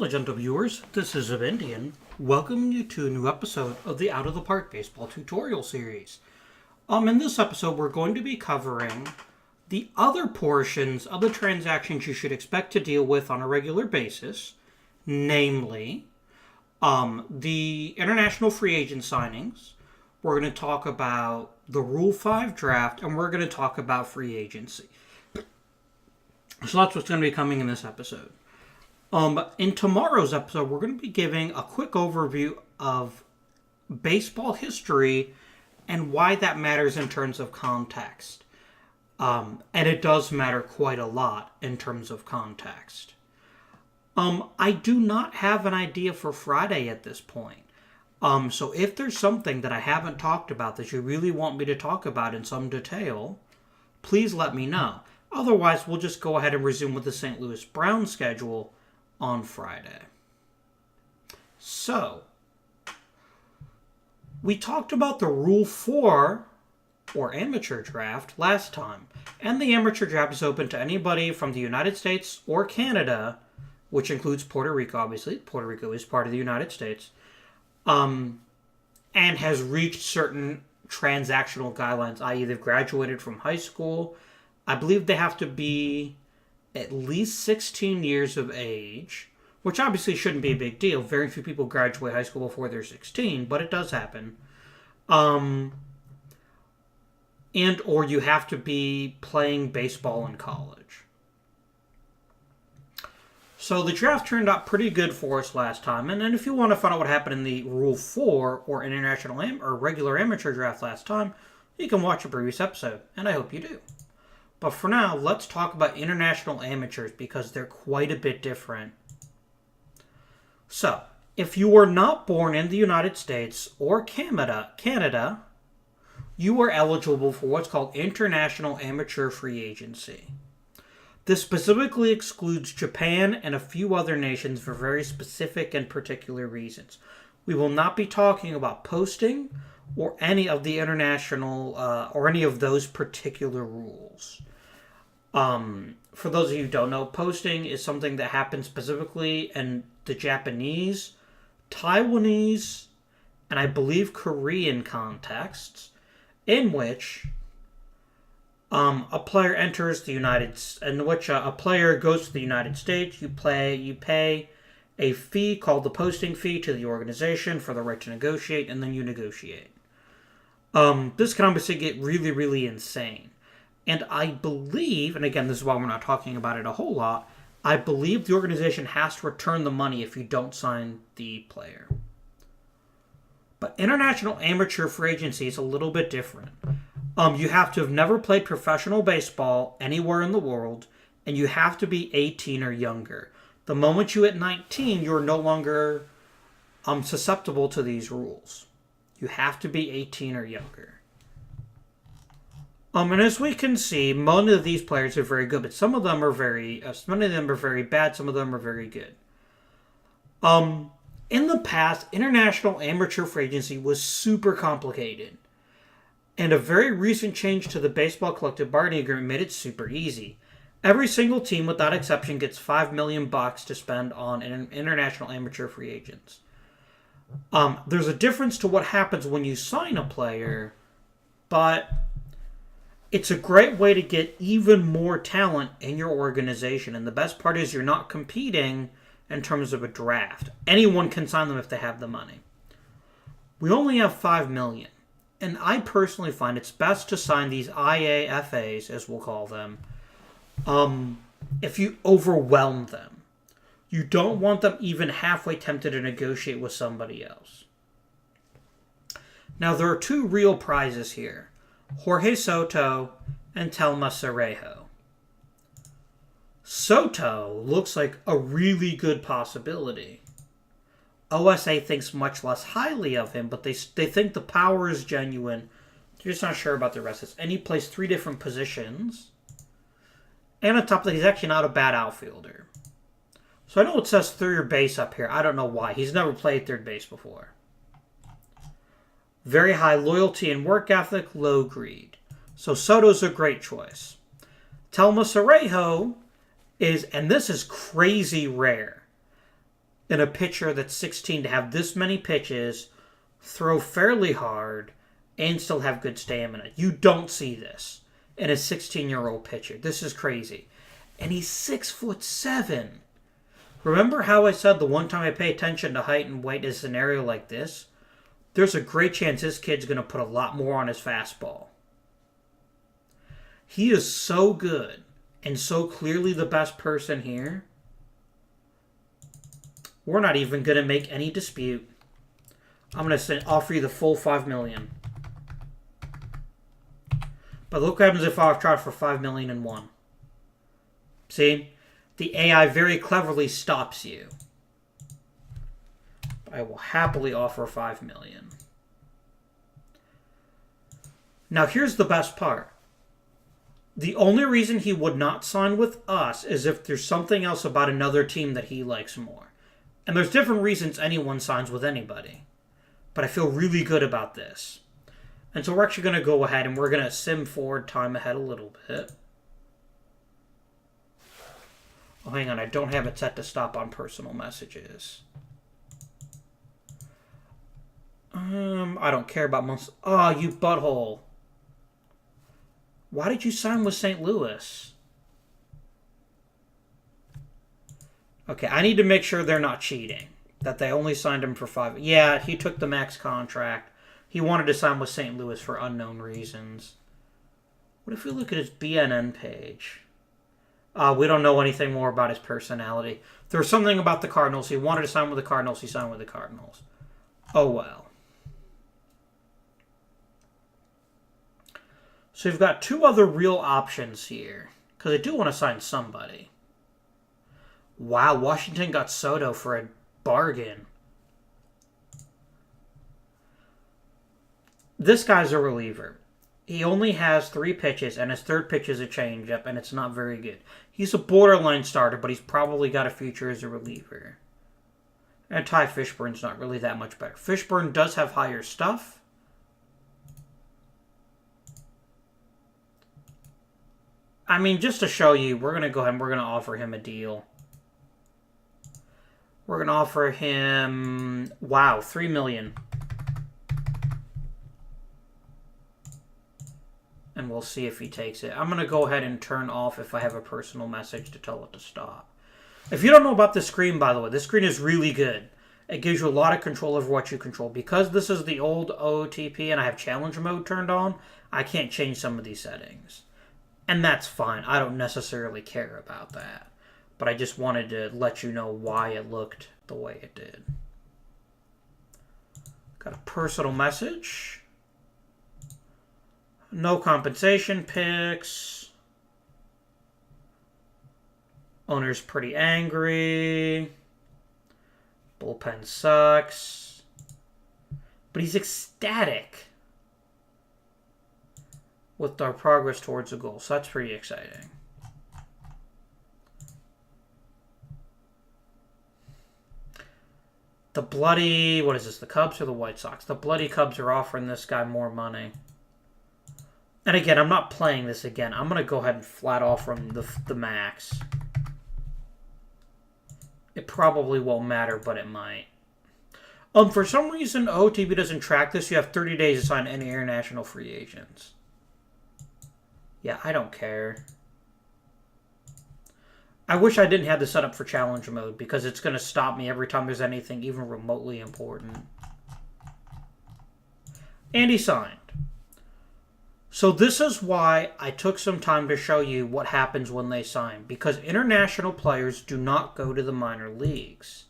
Hello, gentle viewers. This is Indian. Welcoming you to a new episode of the Out of the Park Baseball Tutorial Series. In this episode, we're going to be covering the other portions of the transactions you should expect to deal with on a regular basis, namely, the international free agent signings. We're going to talk about the Rule 5 draft, and we're going to talk about free agency. So that's what's going to be coming in this episode. In tomorrow's episode, we're going to be giving a quick overview of baseball history and why that matters in terms of context. And it does matter quite a lot in terms of context. I do not have an idea for Friday at this point. So if there's something that I haven't talked about that you really want me to talk about in some detail, please let me know. Otherwise, we'll just go ahead and resume with the St. Louis Browns schedule on Friday. So, we talked about the Rule 4, or amateur draft, last time. And the amateur draft is open to anybody from the United States or Canada, which includes Puerto Rico, obviously. Puerto Rico is part of the United States. And has reached certain transactional guidelines, i.e. they've graduated from high school. I believe they have to be at least 16 years of age, which obviously shouldn't be a big deal. Very few people graduate high school before they're 16, but it does happen. And or you have to be playing baseball in college. So the draft turned out pretty good for us last time. And then if you want to find out what happened in the Rule 4 or international or regular amateur draft last time, you can watch a previous episode, and I hope you do. But for now, let's talk about international amateurs because they're quite a bit different. So, if you were not born in the United States or Canada, you are eligible for what's called international amateur free agency. This specifically excludes Japan and a few other nations for very specific and particular reasons. We will not be talking about posting or any of the international or any of those particular rules. For those of you who don't know, posting is something that happens specifically in the Japanese, Taiwanese, and I believe Korean contexts, in which a player enters the a player goes to the United States. You pay a fee called the posting fee to the organization for the right to negotiate, and then you negotiate. This can obviously get really, really insane. And I believe, and again, this is why we're not talking about it a whole lot, I believe the organization has to return the money if you don't sign the player. But international amateur free agency is a little bit different. You have to have never played professional baseball anywhere in the world, and you have to be 18 or younger. The moment you hit 19, you're no longer susceptible to these rules. You have to be 18 or younger. And as we can see, most of these players are very good, but some of them are very bad, some of them are very good. In the past, international amateur free agency was super complicated. And a very recent change to the baseball collective bargaining agreement made it super easy. Every single team, without exception, gets $5 million to spend on international amateur free agents. There's a difference to what happens when you sign a player, but it's a great way to get even more talent in your organization. And the best part is you're not competing in terms of a draft. Anyone can sign them if they have the money. We only have $5 million. And I personally find it's best to sign these IAFAs, as we'll call them, if you overwhelm them. You don't want them even halfway tempted to negotiate with somebody else. Now, there are two real prizes here. Jorge Soto and Thelma Cerejo. Soto looks like a really good possibility. OSA thinks much less highly of him, but they think the power is genuine. They're just not sure about the rest of this. And he plays 3 different positions. And on top of that, he's actually not a bad outfielder. So I know it says third base up here. I don't know why. He's never played third base before. Very high loyalty and work ethic, low greed. So Soto's a great choice. Thelma Cerejo is, and this is crazy rare, in a pitcher that's 16 to have this many pitches, throw fairly hard, and still have good stamina. You don't see this in a 16-year-old pitcher. This is crazy. And he's 6'7". Remember how I said the one time I pay attention to height and weight in a scenario like this? There's a great chance this kid's going to put a lot more on his fastball. He is so good and so clearly the best person here. We're not even going to make any dispute. I'm going to offer you the full $5 million. But look what happens if I try for $5 million and one. See? The AI very cleverly stops you. I will happily offer $5 million. Now here's the best part. The only reason he would not sign with us is if there's something else about another team that he likes more. And there's different reasons anyone signs with anybody. But I feel really good about this. And so we're actually going to go ahead and we're going to sim forward time ahead a little bit. Oh, hang on. I don't have it set to stop on personal messages. I don't care about months. Oh, you butthole. Why did you sign with St. Louis? Okay, I need to make sure they're not cheating. That they only signed him for 5. Yeah, he took the max contract. He wanted to sign with St. Louis for unknown reasons. What if we look at his BNN page? We don't know anything more about his personality. There's something about the Cardinals. He wanted to sign with the Cardinals. He signed with the Cardinals. Oh, well. So you've got two other real options here. Because I do want to sign somebody. Wow, Washington got Soto for a bargain. This guy's a reliever. He only has 3 pitches, and his third pitch is a changeup, and it's not very good. He's a borderline starter, but he's probably got a future as a reliever. And Ty Fishburne's not really that much better. Fishburne does have higher stuff. I mean, just to show you, we're going to go ahead and we're going to offer him a deal. We're going to offer him, wow, $3 million. And we'll see if he takes it. I'm going to go ahead and turn off if I have a personal message to tell it to stop. If you don't know about this screen, by the way, this screen is really good. It gives you a lot of control over what you control. Because this is the old OOTP and I have challenge mode turned on, I can't change some of these settings. And that's fine. I don't necessarily care about that. But I just wanted to let you know why it looked the way it did. Got a personal message. No compensation picks. Owner's pretty angry. Bullpen sucks. But he's ecstatic with our progress towards a goal. So that's pretty exciting. The bloody... What is this? The Cubs or the White Sox? The bloody Cubs are offering this guy more money. And again, I'm not playing this again. I'm going to go ahead and flat offer him the max. It probably won't matter, but it might. For some reason, OOTP doesn't track this. You have 30 days to sign any international free agents. Yeah, I don't care. I wish I didn't have this set up for challenge mode because it's going to stop me every time there's anything even remotely important. And he signed. So this is why I took some time to show you what happens when they sign. Because international players do not go to the minor leagues.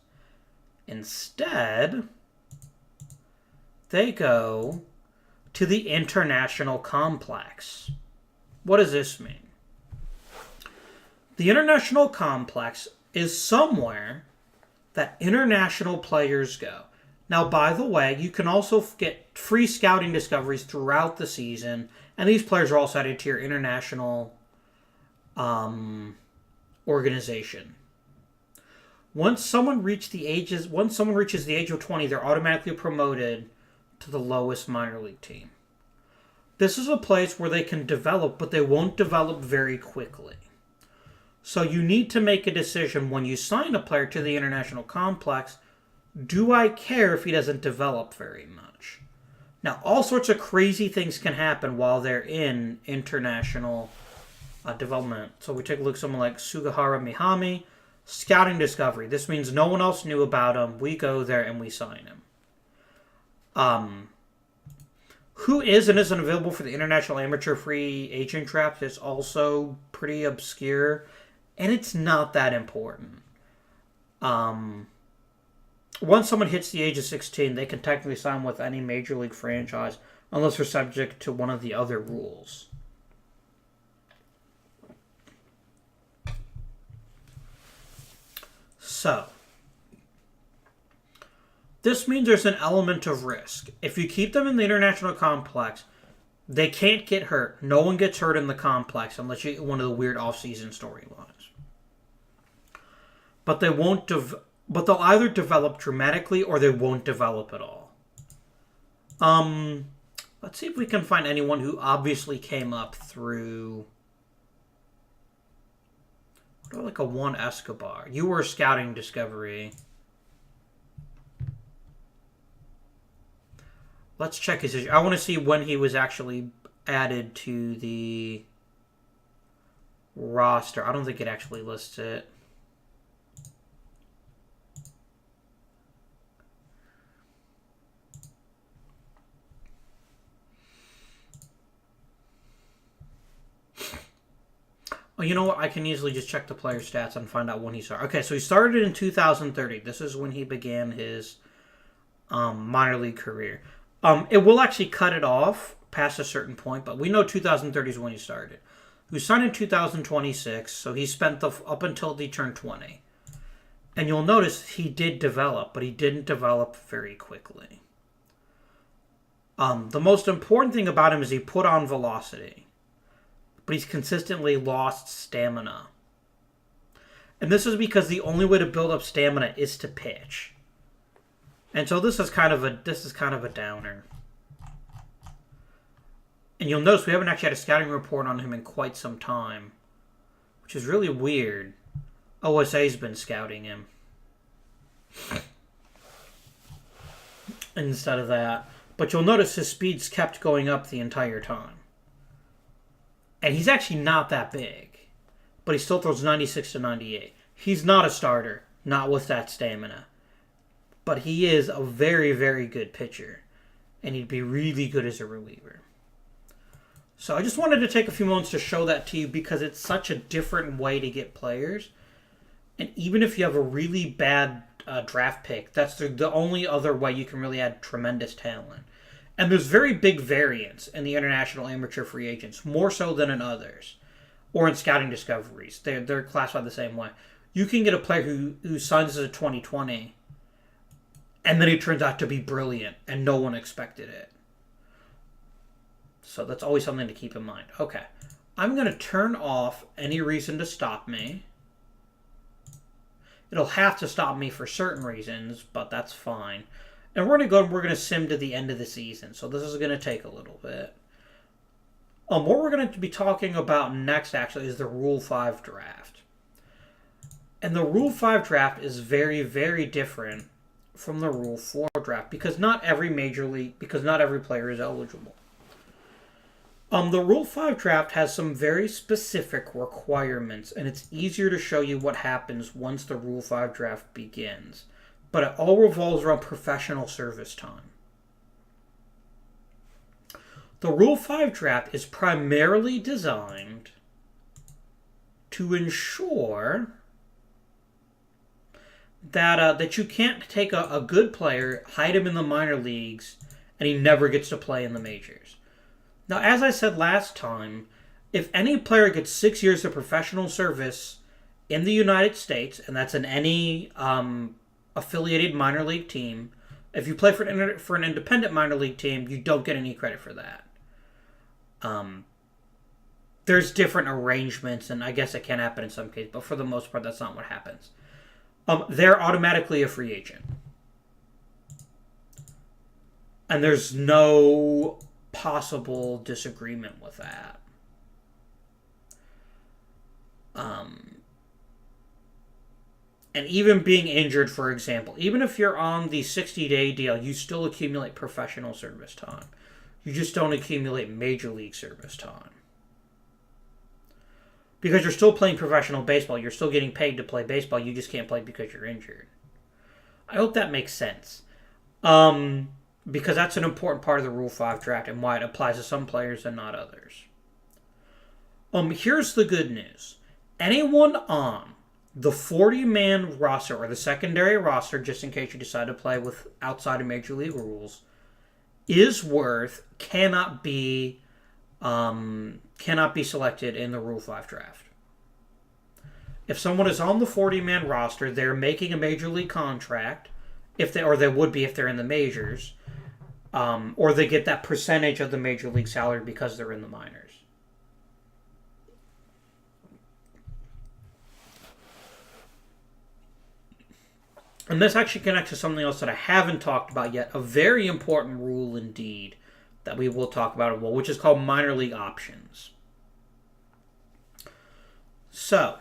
Instead, they go to the international complex. What does this mean? The international complex is somewhere that international players go. Now, by the way, you can also get free scouting discoveries throughout the season, and these players are also added to your international organization. Once someone reaches the age of 20, they're automatically promoted to the lowest minor league team. This is a place where they can develop, but they won't develop very quickly. So you need to make a decision when you sign a player to the international complex. Do I care if he doesn't develop very much? Now, all sorts of crazy things can happen while they're in international development. So we take a look at someone like Sugihara Mihami, scouting discovery. This means no one else knew about him. We go there and we sign him. Who is and isn't available for the international amateur free agent draft is also pretty obscure, and it's not that important. Once someone hits the age of 16, they can technically sign with any major league franchise unless they're subject to one of the other rules. So, this means there's an element of risk. If you keep them in the international complex, they can't get hurt. No one gets hurt in the complex unless you get one of the weird off-season storylines. But they won't. But they'll either develop dramatically or they won't develop at all. Let's see if we can find anyone who obviously came up through. What about like a Juan Escobar? You were a scouting discovery. Let's check his issue. I want to see when he was actually added to the roster. I don't think it actually lists it. Oh, you know what? I can easily just check the player stats and find out when he started. Okay, so he started in 2030. This is when he began his minor league career. It will actually cut it off past a certain point, but we know 2030 is when he started. He was signed in 2026, so he spent up until he turned 20. And you'll notice he did develop, but he didn't develop very quickly. The most important thing about him is he put on velocity, but he's consistently lost stamina. And this is because the only way to build up stamina is to pitch. And so this is kind of a downer. And you'll notice we haven't actually had a scouting report on him in quite some time, which is really weird. OSA's been scouting him instead of that. But you'll notice his speed's kept going up the entire time. And he's actually not that big, but he still throws 96 to 98. He's not a starter, not with that stamina. But he is a very, very good pitcher, and he'd be really good as a reliever. So I just wanted to take a few moments to show that to you because it's such a different way to get players. And even if you have a really bad draft pick, that's the only other way you can really add tremendous talent. And there's very big variance in the international amateur free agents, more so than in others, or in scouting discoveries. They're classified the same way. You can get a player who signs as a 2020, and then he turns out to be brilliant, and no one expected it. So that's always something to keep in mind. Okay, I'm going to turn off any reason to stop me. It'll have to stop me for certain reasons, but that's fine. And we're going to sim to the end of the season, so this is going to take a little bit. What we're going to be talking about next, actually, is the Rule 5 draft. And the Rule 5 draft is very, very different from the Rule 4 draft because not every player is eligible. The Rule 5 draft has some very specific requirements, and it's easier to show you what happens once the Rule 5 draft begins. But it all revolves around professional service time. The Rule 5 draft is primarily designed to ensure that you can't take a good player, hide him in the minor leagues, and he never gets to play in the majors. Now, as I said last time, if any player gets 6 years of professional service in the United States, and that's in any affiliated minor league team, if you play for an independent minor league team, you don't get any credit for that. There's different arrangements, and I guess it can happen in some cases, but for the most part, that's not what happens. They're automatically a free agent. And there's no possible disagreement with that. And even being injured, for example, even if you're on the 60-day deal, you still accumulate professional service time. You just don't accumulate major league service time. Because you're still playing professional baseball. You're still getting paid to play baseball. You just can't play because you're injured. I hope that makes sense. Because that's an important part of the Rule 5 draft and why it applies to some players and not others. Here's the good news. Anyone on the 40-man roster or the secondary roster, just in case you decide to play with outside of Major League rules, cannot be selected in the Rule 5 draft. If someone is on the 40-man roster, they're making a Major League contract, they would be if they're in the majors, or they get that percentage of the Major League salary because they're in the minors. And this actually connects to something else that I haven't talked about yet, a very important rule indeed that we will talk about as well, which is called minor league options. So,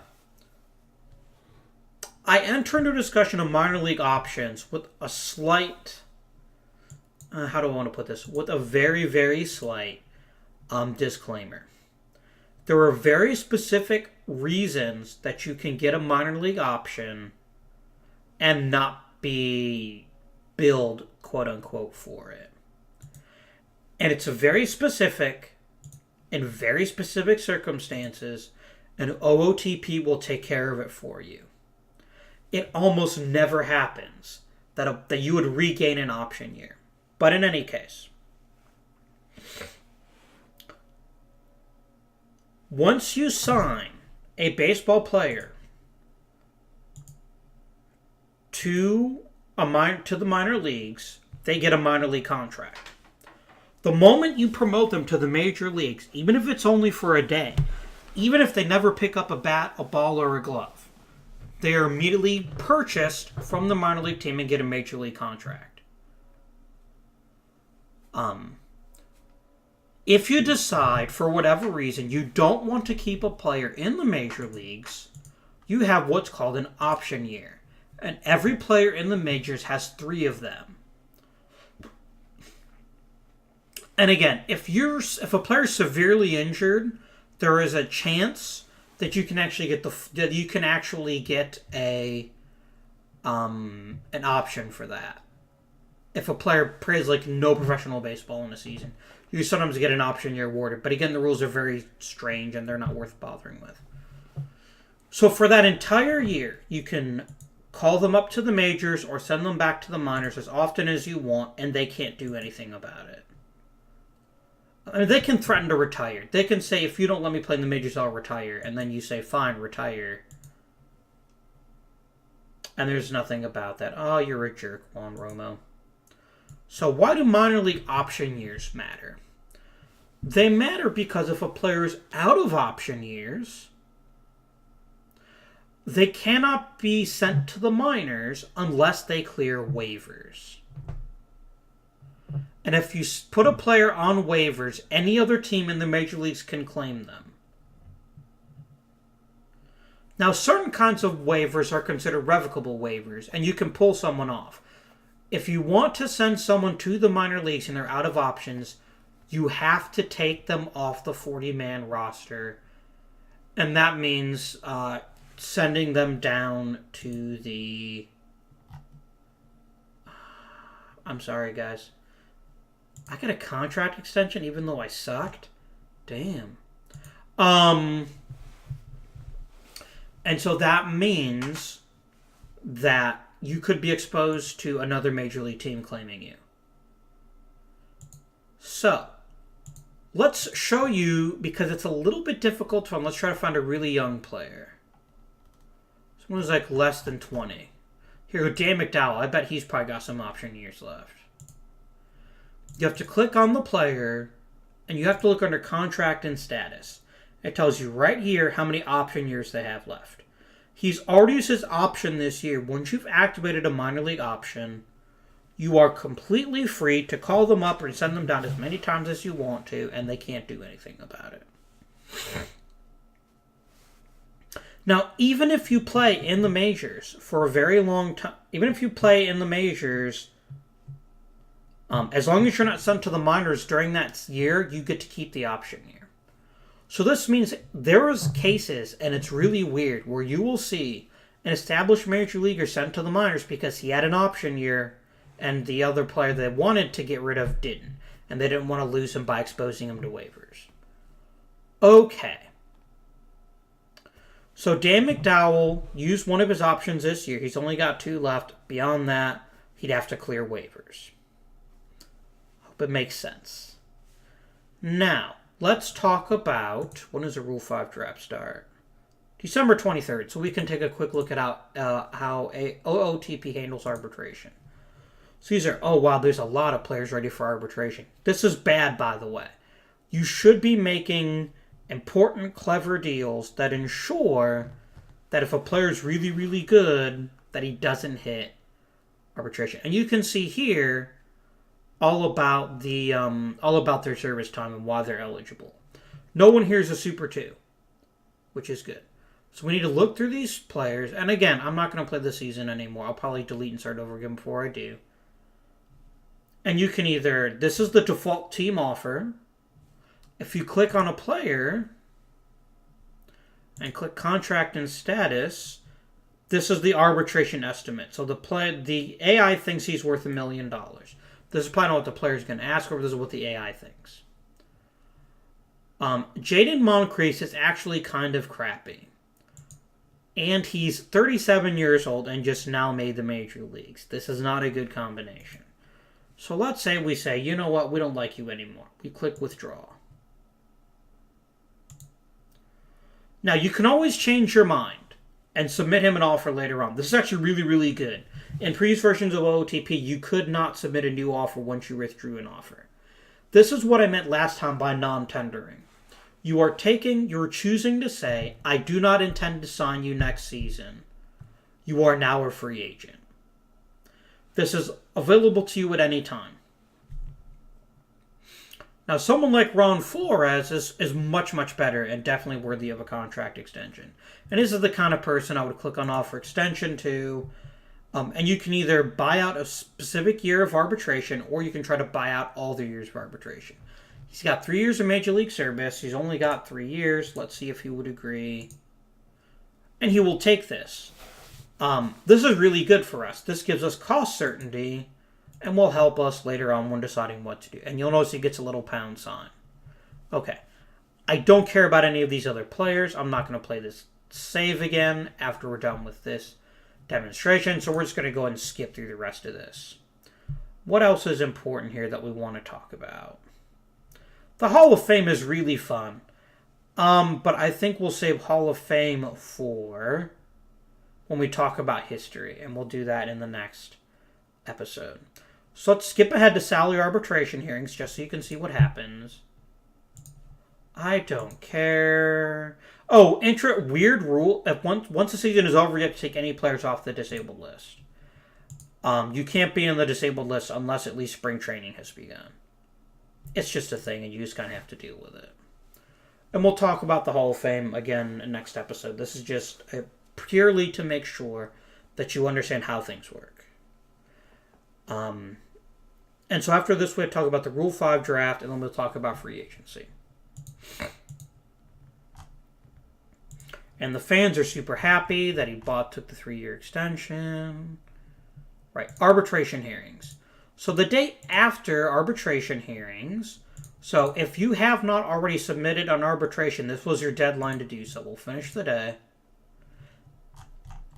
I enter into a discussion of minor league options with a slight, how do I want to put this? With a very, very slight disclaimer. There are very specific reasons that you can get a minor league option and not be billed, quote unquote, for it. And it's a very specific, in very specific circumstances, and OOTP will take care of it for you. It almost never happens that you would regain an option year. But in any case, once you sign a baseball player to the minor leagues, they get a minor league contract. The moment you promote them to the major leagues, even if it's only for a day, even if they never pick up a bat, a ball, or a glove, they are immediately purchased from the minor league team and get a major league contract. If you decide, for whatever reason, you don't want to keep a player in the major leagues, you have what's called an option year. And every player in the majors has 3 of them. And again, if a player is severely injured, there is a chance that you can actually get an option for that. If a player plays like no professional baseball in a season, you sometimes get an option year awarded. But again, the rules are very strange and they're not worth bothering with. So for that entire year, you can call them up to the majors or send them back to the minors as often as you want, and they can't do anything about it. I mean, they can threaten to retire. They can say, if you don't let me play in the majors, I'll retire. And then you say, fine, retire. And there's nothing about that. Oh, you're a jerk, Juan Romo. So why do minor league option years matter? They matter because if a player is out of option years, they cannot be sent to the minors unless they clear waivers. And if you put a player on waivers, any other team in the major leagues can claim them. Now, certain kinds of waivers are considered revocable waivers, and you can pull someone off. If you want to send someone to the minor leagues and they're out of options, you have to take them off the 40-man roster. And that means sending them down to the... I'm sorry, guys. I got a contract extension even though I sucked? Damn. And so that means that you could be exposed to another major league team claiming you. So, let's show you, because it's a little bit difficult to find. Let's try to find a really young player. Someone who's like less than 20. Here, Dan McDowell. I bet he's probably got some option years left. You have to click on the player, and you have to look under contract and status. It tells you right here how many option years they have left. He's already used his option this year. Once you've activated a minor league option, you are completely free to call them up and send them down as many times as you want to, and they can't do anything about it. Now, even if you play in the majors for a very long time, even if you play in the majors, as long as you're not sent to the minors during that year, you get to keep the option year. So this means there is cases, and it's really weird, where you will see an established major leaguer sent to the minors because he had an option year and the other player they wanted to get rid of didn't. And they didn't want to lose him by exposing him to waivers. Okay. So Dan McDowell used one of his options this year. He's only got 2 left. Beyond that, he'd have to clear waivers. Hope it makes sense. Now, let's talk about, when does the Rule 5 draft start? December 23rd. So we can take a quick look at how a OOTP handles arbitration. So these are, oh wow, there's a lot of players ready for arbitration. This is bad, by the way. You should be making important, clever deals that ensure that if a player is really, really good, that he doesn't hit arbitration. And you can see here all about their service time and why they're eligible. No one here is a Super 2, which is good. So we need to look through these players. And again, I'm not going to play this season anymore. I'll probably delete and start over again before I do. And you can either, this is the default team offer. If you click on a player and click contract and status, this is the arbitration estimate. So the AI thinks he's worth $1 million. This is probably not what the player's going to ask, or this is what the AI thinks. Jaden Moncrief is actually kind of crappy. And he's 37 years old and just now made the major leagues. This is not a good combination. So let's say we say, you know what, we don't like you anymore. We click withdraw. Now, you can always change your mind and submit him an offer later on. This is actually really, really good. In previous versions of OOTP, you could not submit a new offer once you withdrew an offer. This is what I meant last time by non-tendering. You're choosing to say, I do not intend to sign you next season. You are now a free agent. This is available to you at any time. Now, someone like Ron Flores is much, much better and definitely worthy of a contract extension. And this is the kind of person I would click on offer extension to. And you can either buy out a specific year of arbitration, or you can try to buy out all the years of arbitration. He's got 3 years of Major League service. He's only got 3 years. Let's see if he would agree. And he will take this. This is really good for us. This gives us cost certainty and will help us later on when deciding what to do. And you'll notice he gets a little pound sign. Okay. I don't care about any of these other players. I'm not going to play this save again after we're done with this demonstration. So we're just going to go ahead and skip through the rest of this. What else is important here that we want to talk about? The Hall of Fame is really fun. But I think we'll save Hall of Fame for when we talk about history, and we'll do that in the next episode. So let's skip ahead to salary arbitration hearings just so you can see what happens. I don't care. Oh, weird rule. Once the season is over, you have to take any players off the disabled list. You can't be on the disabled list unless at least spring training has begun. It's just a thing, and you just kind of have to deal with it. And we'll talk about the Hall of Fame again in next episode. This is just purely to make sure that you understand how things work. And so after this, we'll talk about the Rule 5 draft, and then we'll talk about free agency. And the fans are super happy that he took the 3-year extension. Right, arbitration hearings. So the day after arbitration hearings, so if you have not already submitted an arbitration, this was your deadline to do so. We'll finish the day.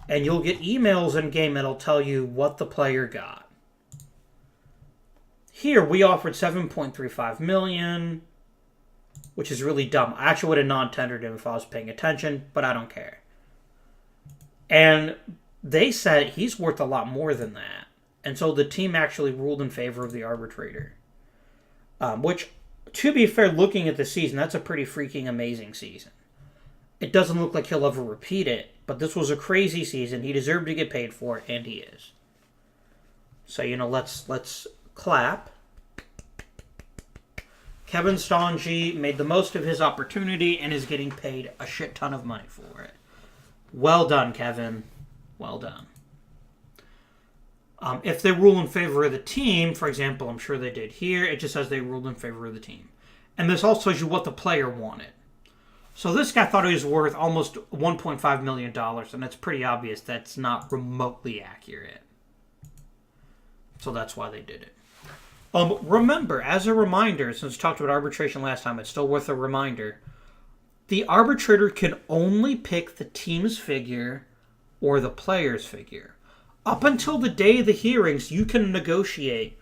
And you'll get emails in game that'll tell you what the player got. Here, we offered $7.35 million, which is really dumb. I actually would have non-tendered him if I was paying attention, but I don't care. And they said he's worth a lot more than that. And so the team actually ruled in favor of the arbitrator. Which, to be fair, looking at the season, that's a pretty freaking amazing season. It doesn't look like he'll ever repeat it, but this was a crazy season. He deserved to get paid for it, and he is. So, let's clap. Kevin Stonji made the most of his opportunity and is getting paid a shit ton of money for it. Well done, Kevin. Well done. If they rule in favor of the team, for example, I'm sure they did here, it just says they ruled in favor of the team. And this also tells you what the player wanted. So this guy thought he was worth almost $1.5 million, and it's pretty obvious that's not remotely accurate. So that's why they did it. Remember, as a reminder, since we talked about arbitration last time, it's still worth a reminder, the arbitrator can only pick the team's figure or the player's figure. Up until the day of the hearings, you can negotiate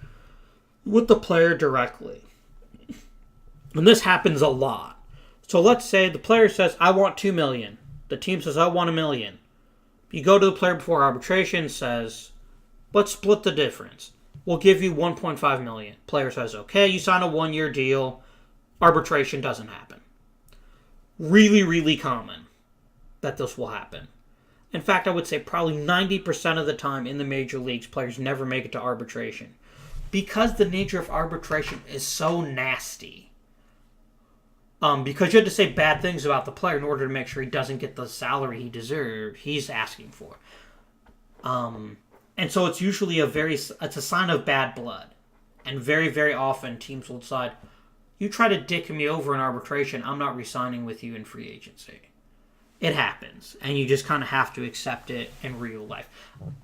with the player directly. And this happens a lot. So let's say the player says, I want $2 million. The team says, I want $1 million. You go to the player before arbitration, says, let's split the difference. We'll give you $1.5 million. Player says, okay, you sign a 1-year deal. Arbitration doesn't happen. Really, really common that this will happen. In fact, I would say probably 90% of the time in the major leagues, players never make it to arbitration. Because the nature of arbitration is so nasty. Because you have to say bad things about the player in order to make sure he doesn't get the salary he's asking for. And so it's usually it's a sign of bad blood. And very, very often teams will decide, you try to dick me over in arbitration, I'm not re-signing with you in free agency. It happens, and you just kind of have to accept it in real life.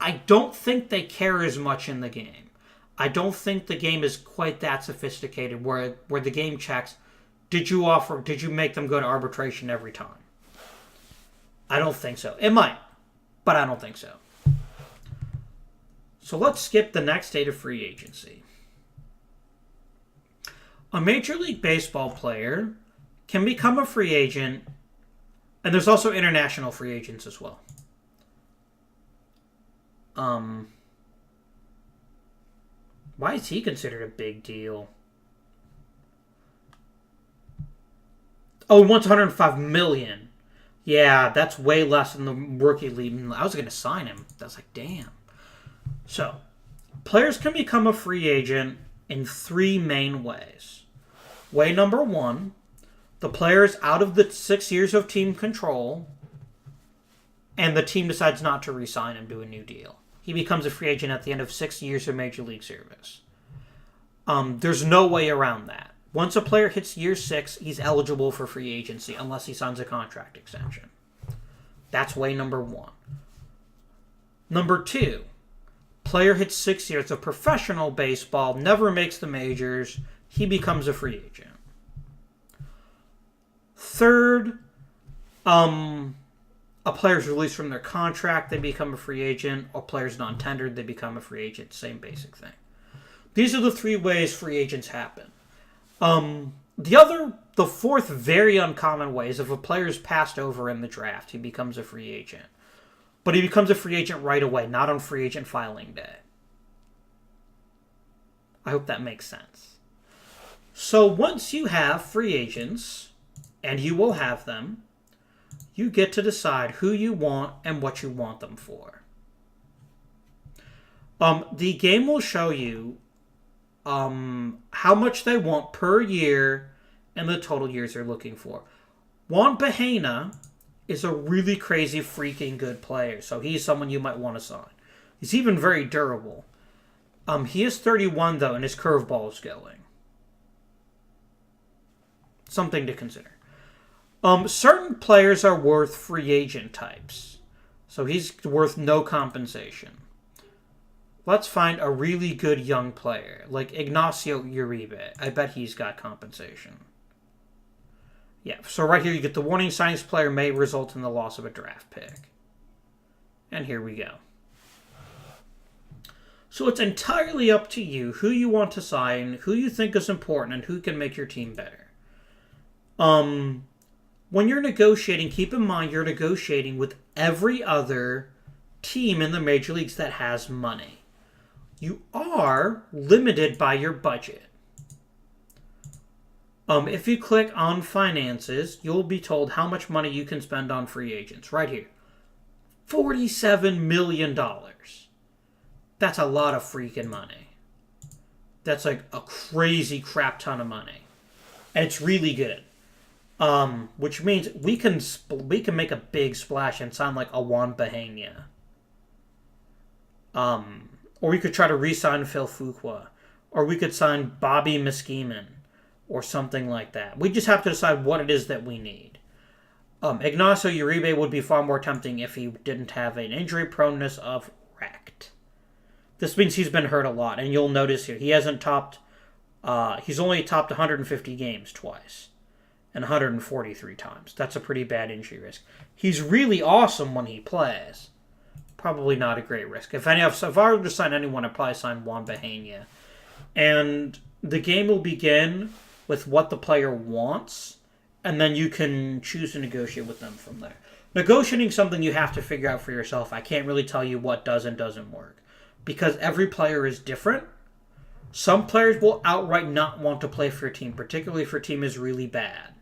I don't think they care as much in the game. I don't think the game is quite that sophisticated where the game checks, did you make them go to arbitration every time? I don't think so. It might, but I don't think so. So let's skip the next day to free agency. A Major League Baseball player can become a free agent. And there's also international free agents as well. Why is he considered a big deal? Oh, he wants $105 million. Yeah, that's way less than the rookie league. I was going to sign him. I was like, damn. So, players can become a free agent in 3 main ways. Way number 1. The player is out of the 6 years of team control, and the team decides not to re-sign him to a new deal. He becomes a free agent at the end of 6 years of Major League service. There's no way around that. Once a player hits year 6, he's eligible for free agency unless he signs a contract extension. That's way number 1. Number 2, player hits 6 years of professional baseball, never makes the majors, he becomes a free agent. Third, a player's released from their contract, they become a free agent. A player's non-tendered, they become a free agent. Same basic thing. These are the 3 ways free agents happen. The fourth very uncommon way is if a player's passed over in the draft, he becomes a free agent. But he becomes a free agent right away, not on free agent filing day. I hope that makes sense. So once you have free agents, and you will have them, you get to decide who you want and what you want them for. The game will show you how much they want per year and the total years they're looking for. Juan Bahena is a really crazy, freaking good player, so he's someone you might want to sign. He's even very durable. He is 31, though, and his curveball is going. Something to consider. Certain players are worth free agent types. So he's worth no compensation. Let's find a really good young player, like Ignacio Uribe. I bet he's got compensation. Yeah, so right here you get the warning signs player may result in the loss of a draft pick. And here we go. So it's entirely up to you who you want to sign, who you think is important, and who can make your team better. When you're negotiating, keep in mind you're negotiating with every other team in the major leagues that has money. You are limited by your budget. If you click on finances, you'll be told how much money you can spend on free agents. Right here. $47 million. That's a lot of freaking money. That's like a crazy crap ton of money. And it's really good. Which means we can make a big splash and sign like a Juan Bahena. Or we could try to re-sign Phil Fuqua. Or we could sign Bobby Muskimen. Or something like that. We just have to decide what it is that we need. Ignacio Uribe would be far more tempting if he didn't have an injury proneness of wrecked. This means he's been hurt a lot. And you'll notice here, he hasn't topped... he's only topped 150 games twice. And 143 times. That's a pretty bad injury risk. He's really awesome when he plays. Probably not a great risk. If I were to sign anyone, I'd probably sign Juan Bahena. And the game will begin with what the player wants, and then you can choose to negotiate with them from there. Negotiating something you have to figure out for yourself. I can't really tell you what does and doesn't work. Because every player is different. Some players will outright not want to play for your team, particularly if your team is really bad.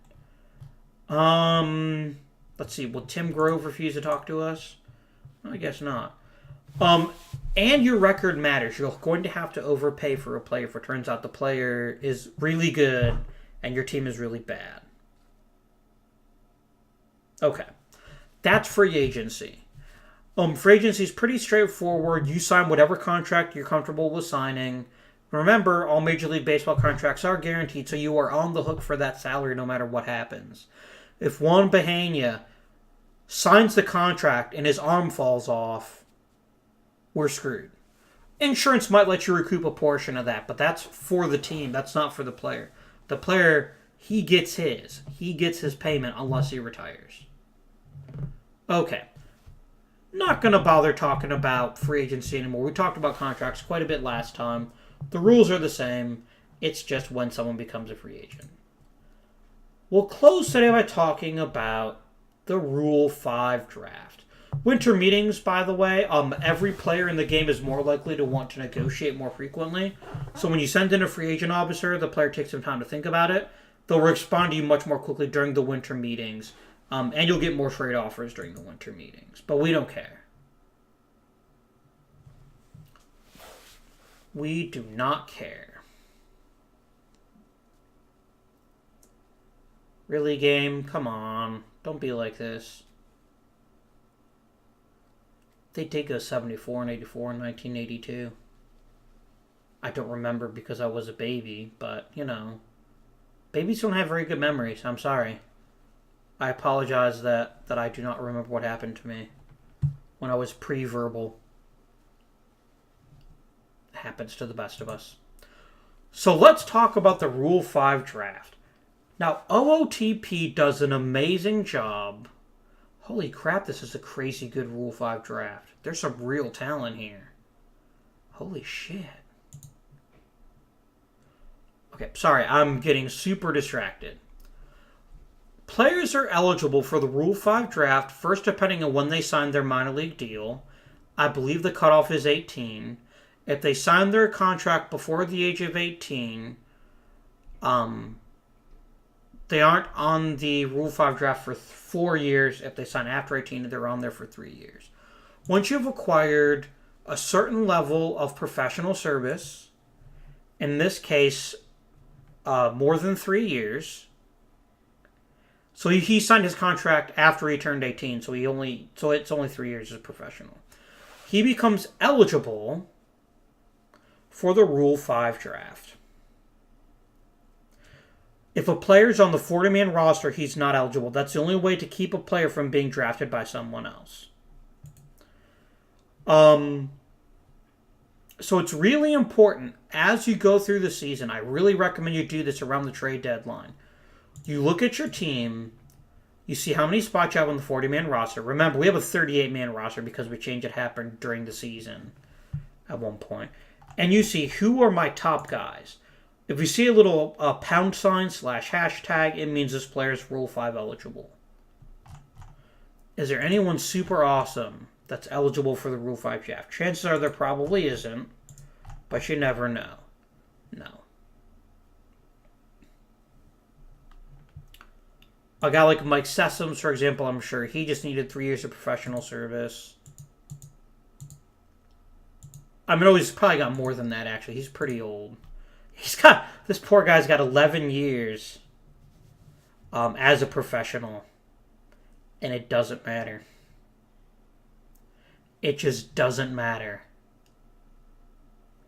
Let's see. Will Tim Grove refuse to talk to us? I guess not. And your record matters. You're going to have to overpay for a player if it turns out the player is really good and your team is really bad. Okay. That's free agency. Free agency is pretty straightforward. You sign whatever contract you're comfortable with signing. Remember, all Major League Baseball contracts are guaranteed, so you are on the hook for that salary no matter what happens. If Juan Bahena signs the contract and his arm falls off, we're screwed. Insurance might let you recoup a portion of that, but that's for the team. That's not for the player. The player, he gets his. He gets his payment unless he retires. Okay. Not going to bother talking about free agency anymore. We talked about contracts quite a bit last time. The rules are the same. It's just when someone becomes a free agent. We'll close today by talking about the Rule 5 draft. Winter meetings, by the way, every player in the game is more likely to want to negotiate more frequently. So when you send in a free agent officer, the player takes some time to think about it. They'll respond to you much more quickly during the winter meetings. And you'll get more trade offers during the winter meetings. But we don't care. We do not care. Really, game? Come on. Don't be like this. They did go 74 and 84 in 1982. I don't remember because I was a baby, but, you know. Babies don't have very good memories. I'm sorry. I apologize that I do not remember what happened to me when I was pre-verbal. It happens to the best of us. So let's talk about the Rule 5 draft. Now, OOTP does an amazing job. Holy crap, this is a crazy good Rule 5 draft. There's some real talent here. Holy shit. Okay, sorry, I'm getting super distracted. Players are eligible for the Rule 5 draft, first depending on when they signed their minor league deal. I believe the cutoff is 18. If they sign their contract before the age of 18, they aren't on the Rule 5 draft for 4 years. If they sign after 18, they're on there for 3 years. Once you've acquired a certain level of professional service, in this case, more than 3 years. So he signed his contract after he turned 18, so it's only 3 years as a professional. He becomes eligible for the Rule 5 draft. If a player's on the 40-man roster, he's not eligible. That's the only way to keep a player from being drafted by someone else. So it's really important as you go through the season. I really recommend you do this around the trade deadline. You look at your team. You see how many spots you have on the 40-man roster. Remember, we have a 38-man roster because we changed it happened during the season at one point. And you see who are my top guys. If you see a little pound sign / hashtag, it means this player is Rule 5 eligible. Is there anyone super awesome that's eligible for the Rule 5 draft? Chances are there probably isn't, but you never know. No. A guy like Mike Sessoms, for example, I'm sure he just needed 3 years of professional service. I mean, he's probably got more than that, actually. He's pretty old. This poor guy's got 11 years as a professional, and it doesn't matter. It just doesn't matter.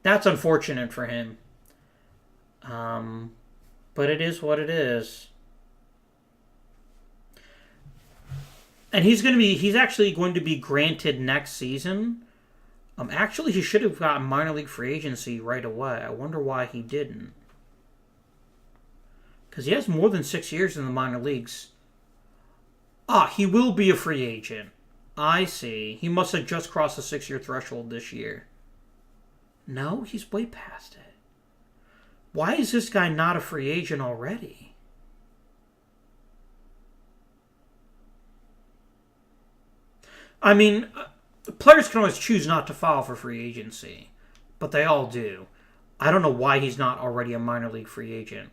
That's unfortunate for him. But it is what it is. And he's actually going to be granted next season. Actually, he should have gotten minor league free agency right away. I wonder why he didn't. Because he has more than 6 years in the minor leagues. He will be a free agent. I see. He must have just crossed the 6-year threshold this year. No, he's way past it. Why is this guy not a free agent already? I mean, players can always choose not to file for free agency, but they all do. I don't know why he's not already a minor league free agent.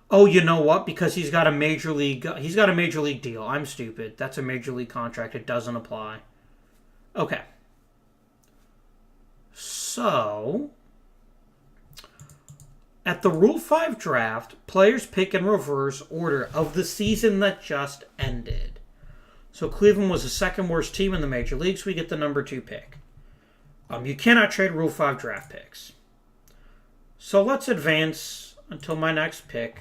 Oh, you know what? Because he's got a major league deal. I'm stupid. That's a major league contract. It doesn't apply. Okay. So, at the Rule 5 draft, players pick in reverse order of the season that just ended. So Cleveland was the second worst team in the major leagues. We get the number 2 pick. You cannot trade Rule 5 draft picks. So let's advance until my next pick.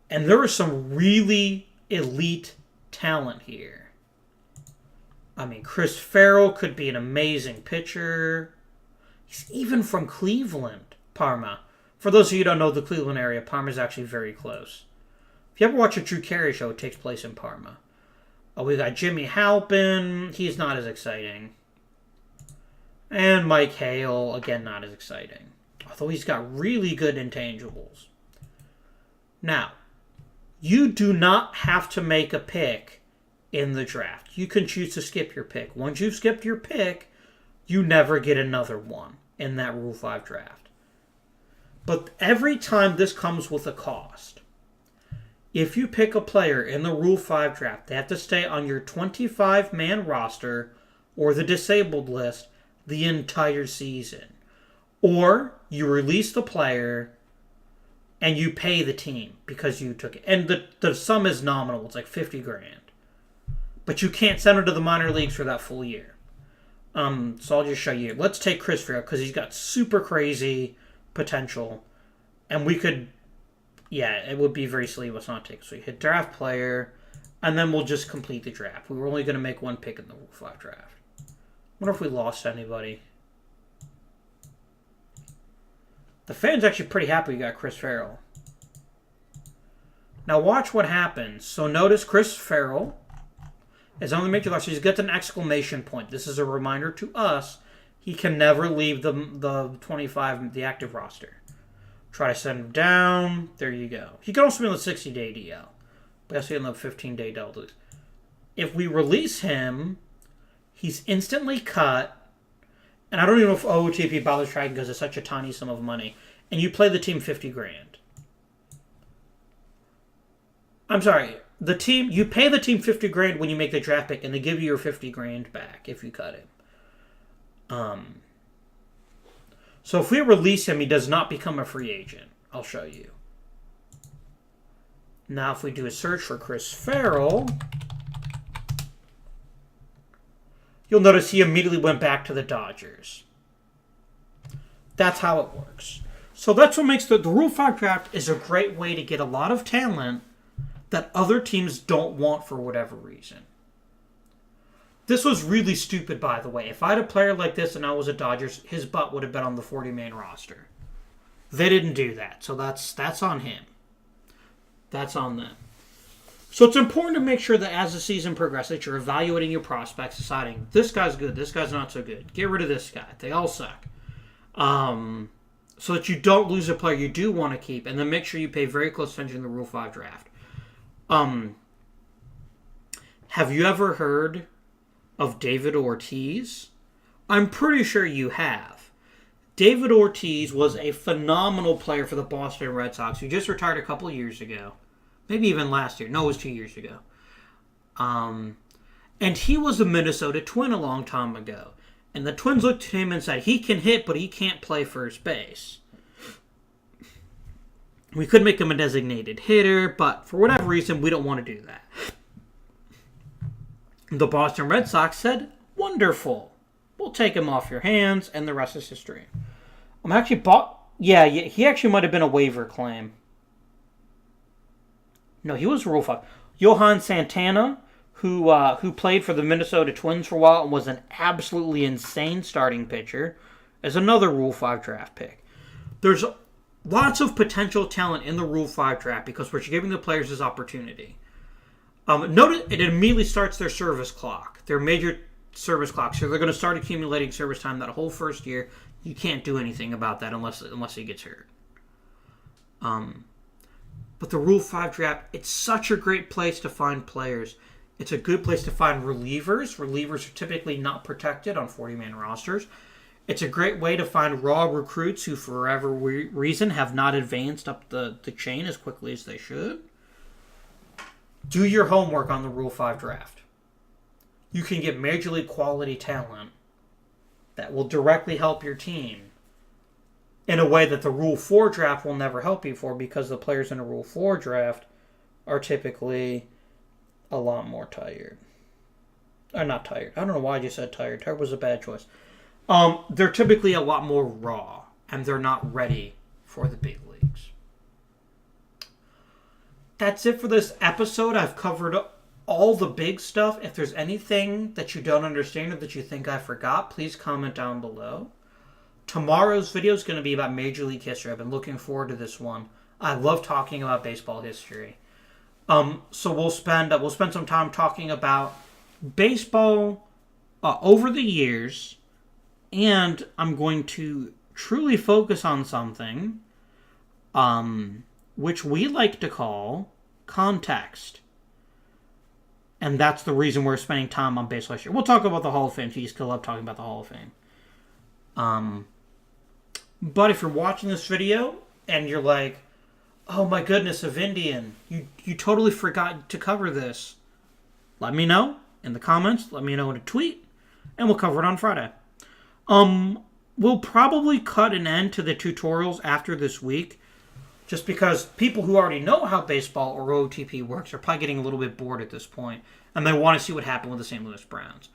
And there is some really elite talent here. I mean, Chris Farrell could be an amazing pitcher. He's even from Cleveland, Parma. For those of you who don't know the Cleveland area, Parma is actually very close. If you ever watch a Drew Carey show, it takes place in Parma. We got Jimmy Halpin. He's not as exciting. And Mike Hale, again, not as exciting. Although he's got really good intangibles. Now, you do not have to make a pick in the draft. You can choose to skip your pick. Once you've skipped your pick, you never get another one in that Rule 5 draft. But every time this comes with a cost. If you pick a player in the Rule 5 draft, they have to stay on your 25-man roster or the disabled list the entire season. Or you release the player and you pay the team because you took it. And the sum is nominal. It's like $50,000. But you can't send him to the minor leagues for that full year. So I'll just show you. Let's take Chris Farrell because he's got super crazy potential. And we could... Yeah, it would be very silly of us not to take. So you hit draft player, and then we'll just complete the draft. We were only going to make one pick in the Rule 5 draft. I wonder if we lost anybody. The fans actually pretty happy we got Chris Farrell. Now watch what happens. So notice Chris Farrell is on the major roster. He's got an exclamation point. This is a reminder to us he can never leave the 25, the active roster. Try to send him down. There you go. He can also be on the 60-day DL. But that's on the 15-day DL. If we release him, he's instantly cut. And I don't even know if OOTP bothers tracking because it's such a tiny sum of money. And you play the team $50,000. I'm sorry. You pay the team $50,000 when you make the draft pick, and they give you your $50,000 back if you cut him. So if we release him, he does not become a free agent. I'll show you. Now if we do a search for Chris Farrell, you'll notice he immediately went back to the Dodgers. That's how it works. So that's what makes the Rule 5 draft is a great way to get a lot of talent that other teams don't want for whatever reason. This was really stupid, by the way. If I had a player like this and I was a Dodgers, his butt would have been on the 40-man roster. They didn't do that, so that's on him. That's on them. So it's important to make sure that as the season progresses, you're evaluating your prospects, deciding, this guy's good, this guy's not so good. Get rid of this guy. They all suck. So that you don't lose a player you do want to keep, and then make sure you pay very close attention to the Rule 5 draft. Have you ever heard of David Ortiz? I'm pretty sure you have. David Ortiz was a phenomenal player for the Boston Red Sox who just retired a couple of years ago. Maybe even last year. No, it was 2 years ago. And he was a Minnesota Twin a long time ago. And the Twins looked at him and said, he can hit, but he can't play first base. We could make him a designated hitter, but for whatever reason, we don't want to do that. The Boston Red Sox said, wonderful. We'll take him off your hands, and the rest is history. Yeah, he actually might have been a waiver claim. No, he was Rule 5. Johan Santana, who played for the Minnesota Twins for a while and was an absolutely insane starting pitcher, is another Rule 5 draft pick. There's lots of potential talent in the Rule 5 draft because we're giving the players this opportunity. Notice it immediately starts their service clock, their major service clock. So they're going to start accumulating service time that whole first year. You can't do anything about that unless he gets hurt. But the Rule 5 draft, it's such a great place to find players. It's a good place to find relievers. Relievers are typically not protected on 40-man rosters. It's a great way to find raw recruits who, for whatever reason, have not advanced up the chain as quickly as they should. Do your homework on the Rule 5 draft. You can get major league quality talent that will directly help your team in a way that the Rule 4 draft will never help you for, because the players in a Rule 4 draft are typically a lot more tired. Or not tired. I don't know why I just said tired. Tired was a bad choice. They're typically a lot more raw, and they're not ready for the big leagues. That's it for this episode. I've covered all the big stuff. If there's anything that you don't understand or that you think I forgot, please comment down below. Tomorrow's video is going to be about Major League history. I've been looking forward to this one. I love talking about baseball history. So we'll spend some time talking about baseball over the years, and I'm going to truly focus on something which we like to call context. And that's the reason we're spending time on baseball history. We'll talk about the Hall of Fame. You still love talking about the Hall of Fame. But if you're watching this video and you're like, oh my goodness, of Indian, you totally forgot to cover this, let me know in the comments. Let me know in a tweet, and we'll cover it on Friday. We'll probably cut an end to the tutorials after this week, just because people who already know how baseball or OOTP works are probably getting a little bit bored at this point, and they want to see what happened with the St. Louis Browns.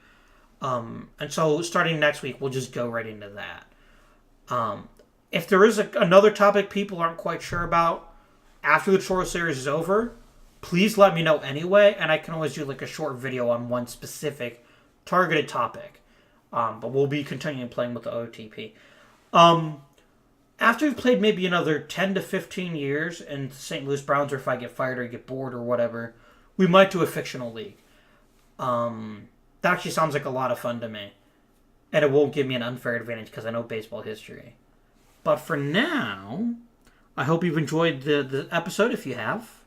And so starting next week, we'll just go right into that. If there is another topic people aren't quite sure about after the tutorial series is over, please let me know anyway, and I can always do like a short video on one specific targeted topic. But we'll be continuing playing with the OOTP. After we've played maybe another 10 to 15 years in the St. Louis Browns, or if I get fired or get bored or whatever, we might do a fictional league. That actually sounds like a lot of fun to me. And it won't give me an unfair advantage because I know baseball history. But for now, I hope you've enjoyed the episode. If you have,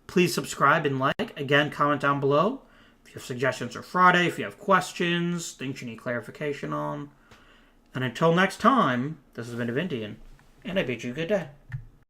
please subscribe and like. Again, comment down below if you have suggestions for Friday, if you have questions, things you need clarification on. And until next time, this has been Indian, and I bid you good day.